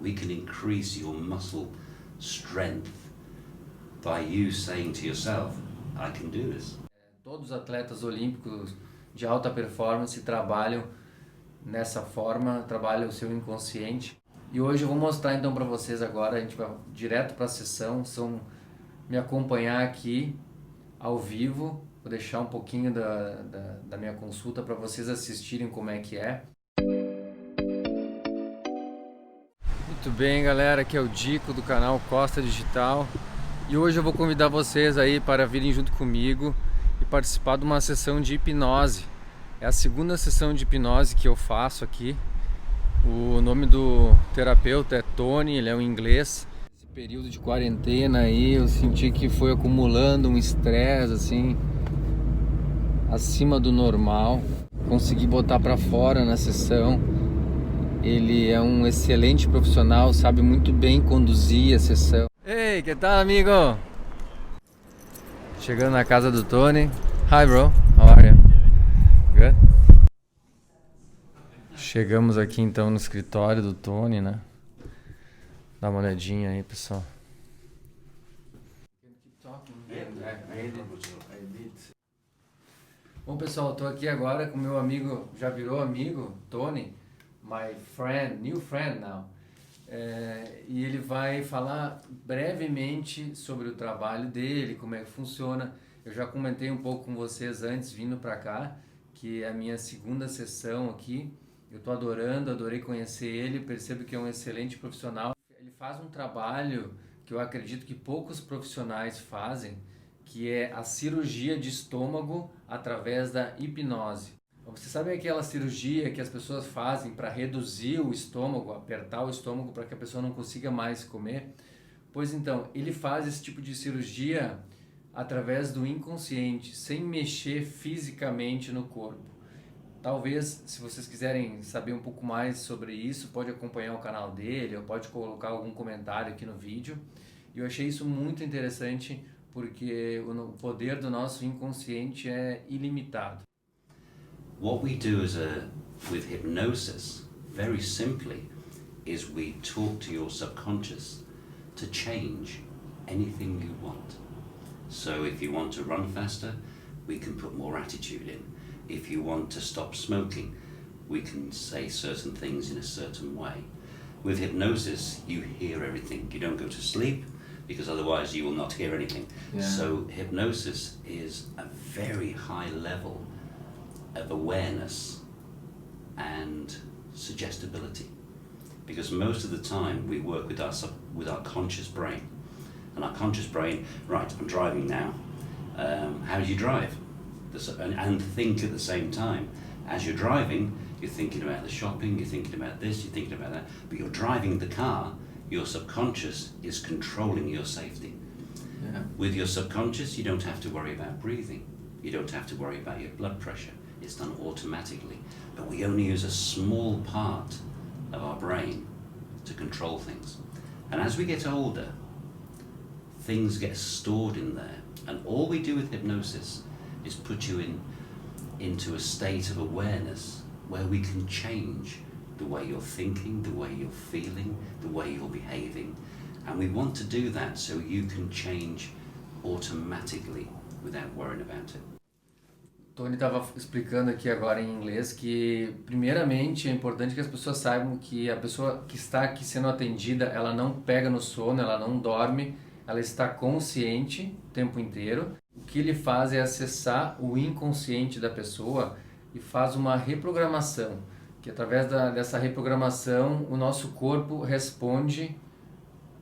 We can increase your muscle strength by you saying to yourself, I can do this. Todos os atletas olímpicos de alta performance trabalham nessa forma, trabalham o seu inconsciente. E hoje eu vou mostrar então para vocês agora, a gente vai direto para a sessão, me acompanhar aqui ao vivo. Vou deixar um pouquinho da minha consulta para vocês assistirem como é que é. Muito bem, galera, aqui é o Dico do canal Costa Digital e hoje eu vou convidar vocês aí para virem junto comigo e participar de uma sessão de hipnose. É a segunda sessão de hipnose que eu faço aqui. O nome do terapeuta é Tony, ele é um inglês. Esse período de quarentena aí eu senti que foi acumulando um estresse assim acima do normal. Consegui botar para fora na sessão. Ele é um excelente profissional, sabe muito bem conduzir a sessão. Ei, que tal, amigo? Chegando na casa do Tony. Hi, bro. How are you? Good? Chegamos aqui então no escritório do Tony, né? Dá uma olhadinha aí, pessoal. Bom, pessoal, eu tô aqui agora com meu amigo, já virou amigo, Tony. My friend, new friend now. E ele vai falar brevemente sobre o trabalho dele, como é que funciona. Eu já comentei um pouco com vocês antes, vindo para cá, que é a minha segunda sessão aqui. Eu tô adorei conhecer ele, percebo que é um excelente profissional. Ele faz um trabalho que eu acredito que poucos profissionais fazem, que é a cirurgia de estômago através da hipnose. Você sabe aquela cirurgia que as pessoas fazem para reduzir o estômago, apertar o estômago para que a pessoa não consiga mais comer? Pois então, ele faz esse tipo de cirurgia através do inconsciente, sem mexer fisicamente no corpo. Talvez, se vocês quiserem saber um pouco mais sobre isso, pode acompanhar o canal dele, ou pode colocar algum comentário aqui no vídeo. E eu achei isso muito interessante, porque o poder do nosso inconsciente é ilimitado. What we do with hypnosis, very simply, is we talk to your subconscious to change anything you want. So if you want to run faster, we can put more attitude in. If you want to stop smoking, we can say certain things in a certain way. With hypnosis, you hear everything. You don't go to sleep, because otherwise you will not hear anything. Yeah. So hypnosis is a very high level of awareness and suggestibility, because most of the time we work with our conscious brain, and our conscious brain, right, I'm driving now, how do you drive? And think at the same time. As you're driving, you're thinking about the shopping, you're thinking about this, you're thinking about that, but you're driving the car, your subconscious is controlling your safety. Yeah. With your subconscious, you don't have to worry about breathing, you don't have to worry about your blood pressure. It's done automatically, but we only use a small part of our brain to control things. And as we get older, things get stored in there, and all we do with hypnosis is put you into a state of awareness where we can change the way you're thinking, the way you're feeling, the way you're behaving, and we want to do that so you can change automatically without worrying about it. Tony estava explicando aqui agora em inglês que, primeiramente, é importante que as pessoas saibam que a pessoa que está aqui sendo atendida, ela não pega no sono, ela não dorme, ela está consciente o tempo inteiro. O que ele faz é acessar o inconsciente da pessoa e faz uma reprogramação, que através dessa reprogramação o nosso corpo responde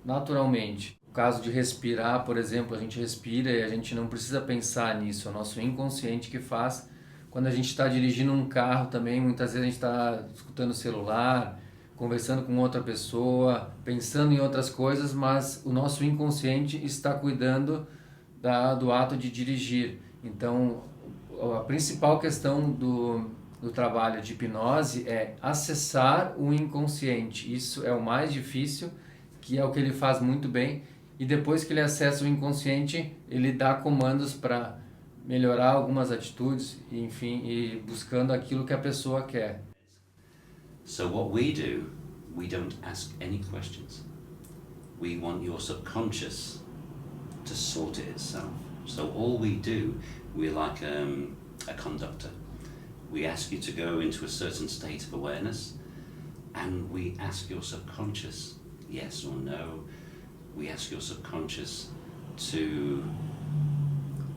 naturalmente. No caso de respirar, por exemplo, a gente respira e a gente não precisa pensar nisso, é o nosso inconsciente que faz. Quando a gente está dirigindo um carro também, muitas vezes a gente está escutando o celular, conversando com outra pessoa, pensando em outras coisas, mas o nosso inconsciente está cuidando do ato de dirigir. Então, a principal questão do trabalho de hipnose é acessar o inconsciente. Isso é o mais difícil, que é o que ele faz muito bem. E depois que ele acessa o inconsciente, ele dá comandos para melhorar algumas atitudes, enfim, e buscando aquilo que a pessoa quer. So what we do, we don't ask any questions. We want your subconscious to sort it itself. So all we do, we're like a conductor. We ask you to go into a certain state of awareness, and we ask your subconscious yes or no. We ask your subconscious to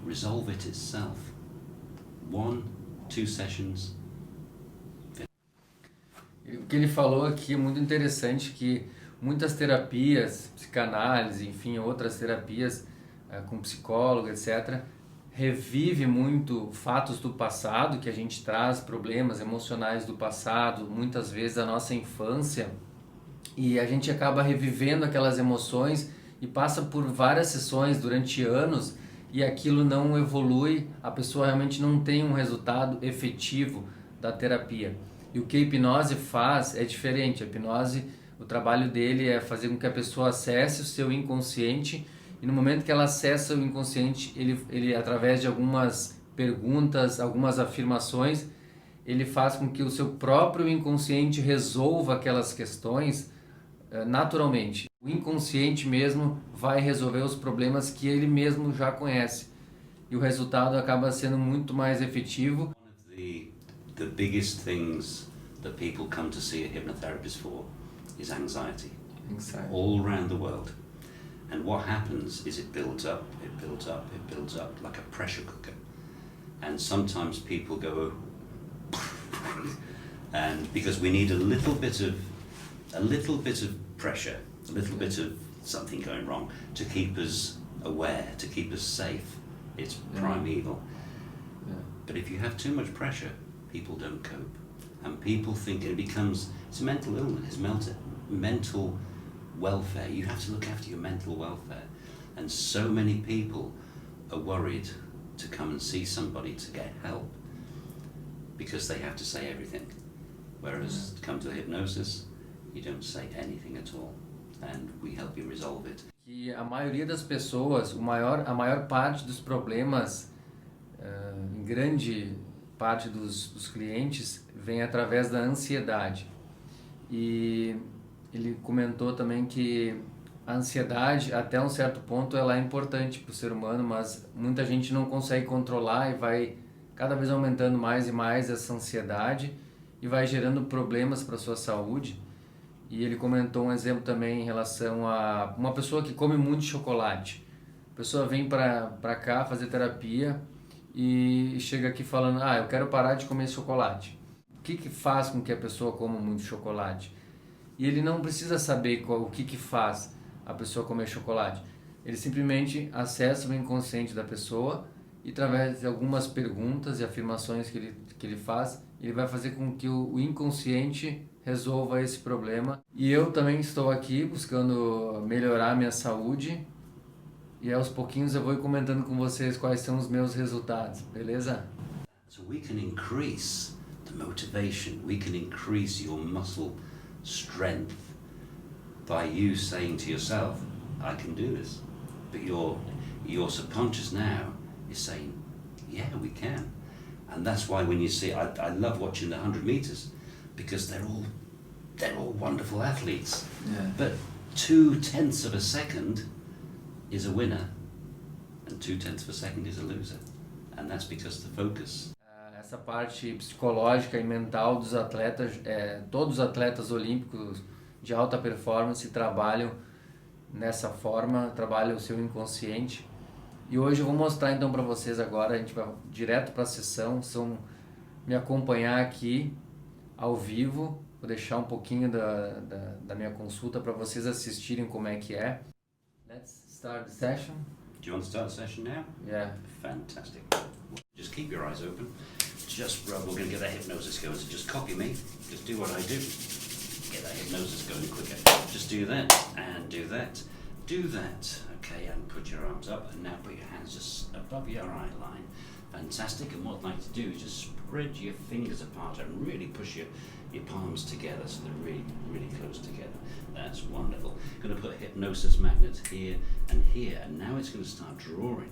resolve it itself. 1, 2 sessions. O que ele falou aqui é muito interessante, que muitas terapias, psicanálise, enfim, outras terapias com psicólogo, etc., revive muito fatos do passado, que a gente traz problemas emocionais do passado, muitas vezes da nossa infância, e a gente acaba revivendo aquelas emoções e passa por várias sessões durante anos e aquilo não evolui, a pessoa realmente não tem um resultado efetivo da terapia. E o que a hipnose faz é diferente. A hipnose, o trabalho dele é fazer com que a pessoa acesse o seu inconsciente, e no momento que ela acessa o inconsciente, ele através de algumas perguntas, algumas afirmações, ele faz com que o seu próprio inconsciente resolva aquelas questões naturalmente. O inconsciente mesmo vai resolver os problemas que ele mesmo já conhece. E o resultado acaba sendo muito mais efetivo. The biggest things that people come to see a hypnotherapist for is anxiety. All around the world. And what happens is it builds up, it builds up, it builds up like a pressure cooker. And sometimes people go, and because we need a little bit of pressure, a little bit of something going wrong to keep us aware, to keep us safe. It's primeval. But if you have too much pressure, people don't cope, and people think it's mental illness, it's mental welfare. You have to look after your mental welfare, and so many people are worried to come and see somebody to get help because they have to say everything, whereas to come to the hypnosis, you don't say anything at all, and we help you resolve it. Que a maioria das pessoas, a maior parte dos problemas, em grande parte dos clientes, vem através da ansiedade. E ele comentou também que a ansiedade, até um certo ponto, ela é importante para o ser humano, mas muita gente não consegue controlar e vai cada vez aumentando mais e mais essa ansiedade e vai gerando problemas para a sua saúde. E ele comentou um exemplo também em relação a uma pessoa que come muito chocolate. A pessoa vem para cá fazer terapia e chega aqui falando, eu quero parar de comer chocolate. O que faz com que a pessoa coma muito chocolate? E ele não precisa saber o que faz a pessoa comer chocolate. Ele simplesmente acessa o inconsciente da pessoa e através de algumas perguntas e afirmações que ele faz, ele vai fazer com que o inconsciente resolva esse problema. E eu também estou aqui buscando melhorar a minha saúde e aos pouquinhos eu vou comentando com vocês quais são os meus resultados, beleza? So we can increase the motivation, we can increase your muscle strength by you saying to yourself, I can do this. But your subconscious now is saying, yeah, we can. And that's why when you see, I love watching the 100 meters because they're all wonderful athletes. Yeah. But 0.2 of a second is a winner and 0.2 of a second is a loser. And that's because the focus. Essa parte psicológica e mental dos atletas, todos os atletas olímpicos de alta performance trabalham nessa forma, trabalham o seu inconsciente. E hoje eu vou mostrar então para vocês agora, a gente vai direto para a sessão, me acompanhar aqui ao vivo, vou deixar um pouquinho da minha consulta para vocês assistirem como é que é. Let's start the session. Do you want to start the session now? Yeah. Fantastic. Just keep your eyes open. Just rub. We're going to get that hypnosis going. So just copy me. Just do what I do. Get that hypnosis going quicker. Just do that and do that. Do that. Okay, and put your arms up. And now put your hands just above your eye line. Fantastic. And what I'd like to do is just spread your fingers apart and really push your palms together so they're really, really close together. That's wonderful. Going to put a hypnosis magnet here and here. And now it's going to start drawing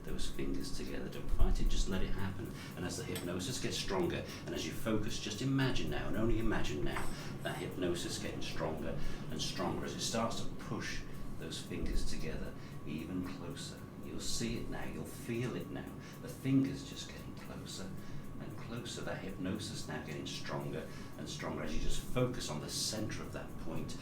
those fingers together. Don't fight it, just let it happen. And as the hypnosis gets stronger, and as you focus, just imagine now, and only imagine now, that hypnosis getting stronger and stronger as it starts to push those fingers together even closer. You'll see it now, you'll feel it now. The fingers just getting closer and closer. That hypnosis now getting stronger and stronger as you just focus on the center of that point.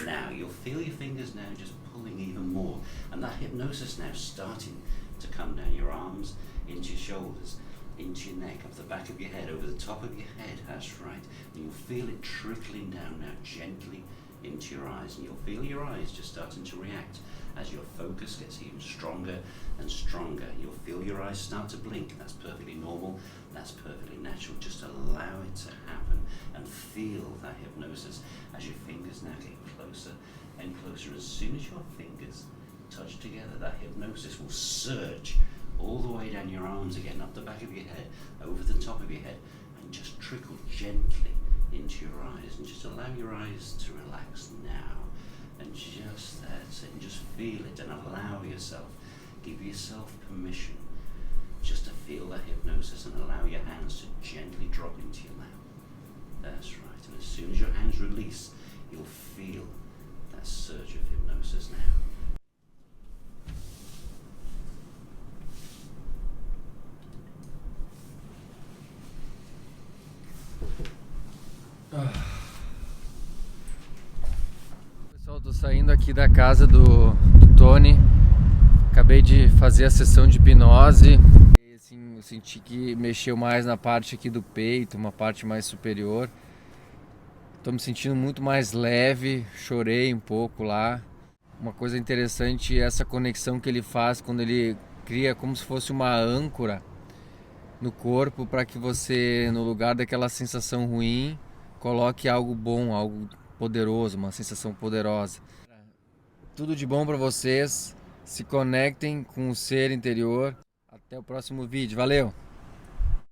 Now you'll feel your fingers now just pulling even more, and that hypnosis now starting to come down your arms, into your shoulders, into your neck, up the back of your head, over the top of your head. That's right. And you'll feel it trickling down now gently into your eyes, and you'll feel your eyes just starting to react as your focus gets even stronger and stronger. You'll feel your eyes start to blink. That's perfectly normal. That's perfectly natural. Just allow it to happen and feel that hypnosis as your fingers now get closer and closer. As soon as your fingers touch together, that hypnosis will surge all the way down your arms again, up the back of your head, over the top of your head, and just trickle gently into your eyes. And just allow your eyes to relax now. And just that's it, and just feel it, and allow yourself, give yourself permission just to feel that hypnosis, and allow your hands to gently drop into your lap. That's right. And as soon as your hands release, you'll feel that surge of hypnosis now. Pessoal, tô saindo aqui da casa do Tony. Acabei de fazer a sessão de hipnose. Assim, eu senti que mexeu mais na parte aqui do peito, uma parte mais superior. Tô me sentindo muito mais leve, chorei um pouco lá. Uma coisa interessante é essa conexão que ele faz quando ele cria como se fosse uma âncora no corpo, para que você, no lugar daquela sensação ruim, coloque algo bom, algo poderoso, uma sensação poderosa. Tudo de bom para vocês, se conectem com o ser interior. Até o próximo vídeo, valeu!